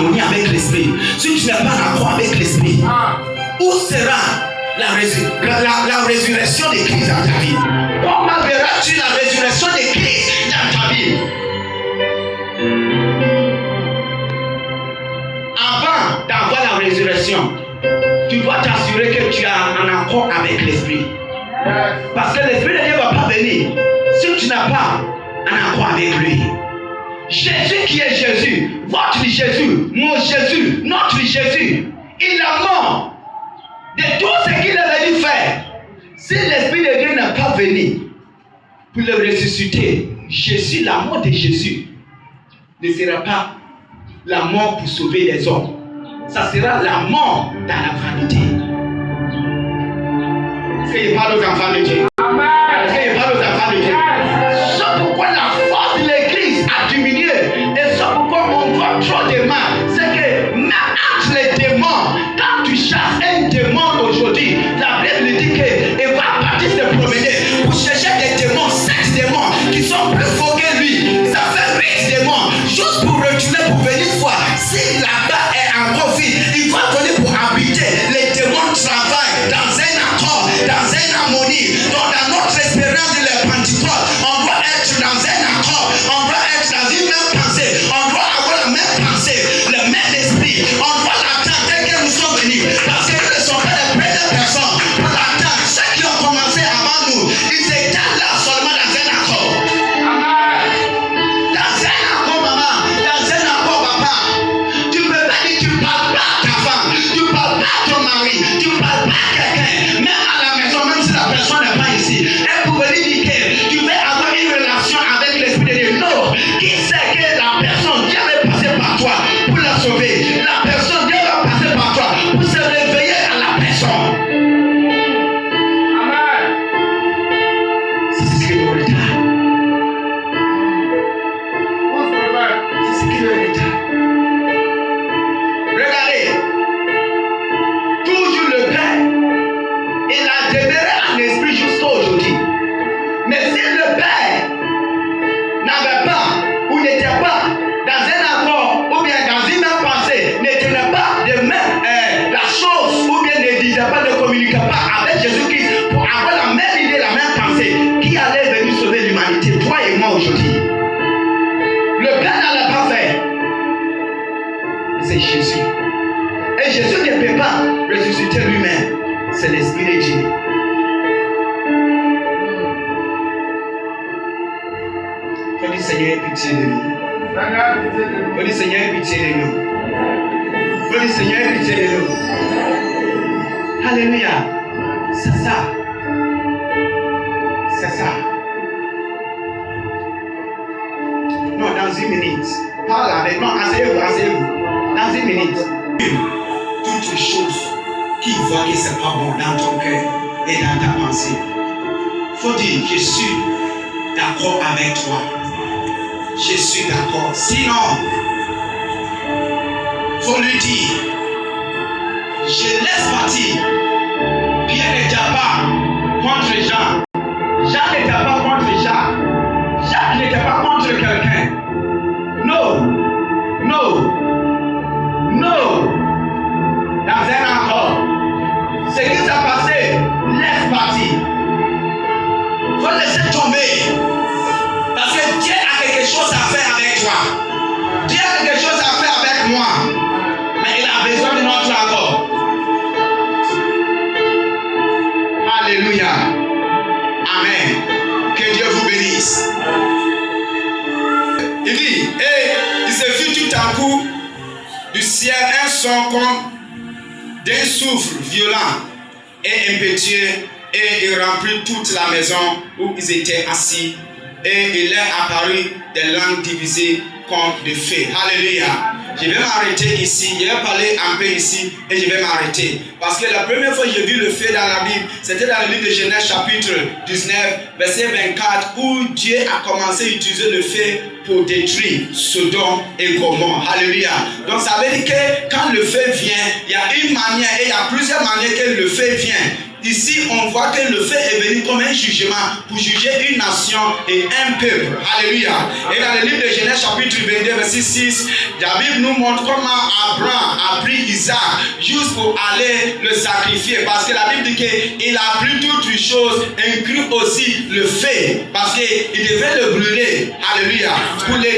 harmonie avec l'esprit, si tu n'es pas en accord avec l'esprit, où sera la résurrection de Christ dans ta vie? Comment verras-tu la résurrection de Christ dans ta vie? Avant d'avoir la résurrection, tu dois t'assurer que tu es en accord avec l'esprit. Parce que l'esprit de Dieu ne va pas venir si tu n'as pas un accord avec lui. Jésus qui est Jésus, votre Jésus, mon Jésus, notre Jésus, il a mort de tout ce qu'il est venu faire. Si l'esprit de Dieu n'est pas venu pour le ressusciter, Jésus, la mort de Jésus ne sera pas la mort pour sauver les hommes. Ça sera la mort dans la vanité. Est-ce qu'il parle aux enfants de Dieu? Est-ce qu'il parle aux enfants de Dieu? C'est pourquoi la force de l'église a diminué. Et c'est pourquoi on voit trop de mal. C'est que même entre les démons, quand tu chasses un démon aujourd'hui, la Bible dit qu'il va partir se promener pour chercher des démons, 7 démons qui sont plus forts que lui. Ça fait 8 démons juste pour retourner pour venir voir si là-bas est encore vide. Il va venir pour habiter. Les démons travaillent dans un accord, dans une harmonie. Donc dans notre espérance de la Pentecôte, on doit être dans un accord, on doit être dans une même pensée, on doit avoir la même pensée, le même esprit. On doit l'attendre dès que nous sommes venus. Parce que nous ne sommes pas les premières personnes pour l'attendre. Ceux qui ont commencé avant nous, ils étaient là seulement dans un accord. Dans un accord, maman, dans un accord, papa. Tu peux pas dire, tu parles pas à ta femme, tu parles pas à ton mari, tu parles pas à quelqu'un, même à la maison, même si la personne n'est pas ici. Elle pouvait dire que tu veux avoir une relation avec l'esprit de Dieu. Non, qui sait que la personne, Dieu va passer par toi pour la sauver. La personne, Dieu va passer par toi pour se réveiller à la personne. Amen. C'est ce qui est le retard. C'est ce qui est le retard. Regardez, toujours le Père, il a demeuré en esprit jusqu'à aujourd'hui. Mais si le Père n'avait pas ou n'était pas dans un accord ou bien dans une même pensée, ne tenait pas de même la chose ou bien ne disait pas, ne communiquait pas avec Jésus-Christ pour avoir la même idée, la même pensée, qui allait venir sauver l'humanité, toi et moi aujourd'hui. Le Père n'allait pas faire. C'est Jésus. Et Jésus ne peut pas ressusciter lui-même. C'est l'Esprit de Dieu. Faut dire Seigneur, pitié de nous. Faut dire Seigneur, pitié de nous. Faut dire Seigneur, pitié de nous. Alléluia. C'est ça. C'est ça. Non, dans une minute. Parle avec. Non, asseyez-vous, asseyez-vous. Dans une minute. Toutes les choses qui voient que c'est pas bon dans ton cœur et dans ta pensée. Faut dire, je suis d'accord avec toi. Je suis d'accord. Sinon, faut lui dire, je laisse partir. Pierre n'était pas contre Jean. Jean n'était pas contre Jacques. Jacques n'était pas contre quelqu'un. Non. Non. Non. Dans un accord. Ce qui s'est passé, laisse partir. Faut laisser tomber. Parce que Dieu a quelque chose à faire avec toi. Dieu a quelque chose à faire avec moi. Mais il a besoin de notre accord. Alléluia. Amen. Que Dieu vous bénisse. Il dit, et il se fit tout à coup du ciel un son comme d'un souffle violent et impétueux, et il remplit toute la maison où ils étaient assis, et il leur apparut des langues divisées comme de feu. Alléluia. Je vais m'arrêter ici, je vais parler un peu ici et je vais m'arrêter. Parce que la première fois que j'ai vu le feu dans la Bible, c'était dans le livre de Genèse chapitre 19, verset 24, où Dieu a commencé à utiliser le feu pour détruire Sodome et Gomorrhe. Alléluia. Donc ça veut dire que quand le feu vient, il y a une manière et il y a plusieurs manières que le feu vient. ici on voit que le feu est venu comme un jugement pour juger une nation et un peuple. Alléluia. Et dans le livre de Genèse chapitre 22 verset 6, la Bible nous montre comment Abraham a pris Isaac juste pour aller le sacrifier. Parce que la Bible dit qu'il a pris toutes les choses, inclus aussi le feu. Parce qu'il devait le brûler. Alléluia. Pour l'éternité.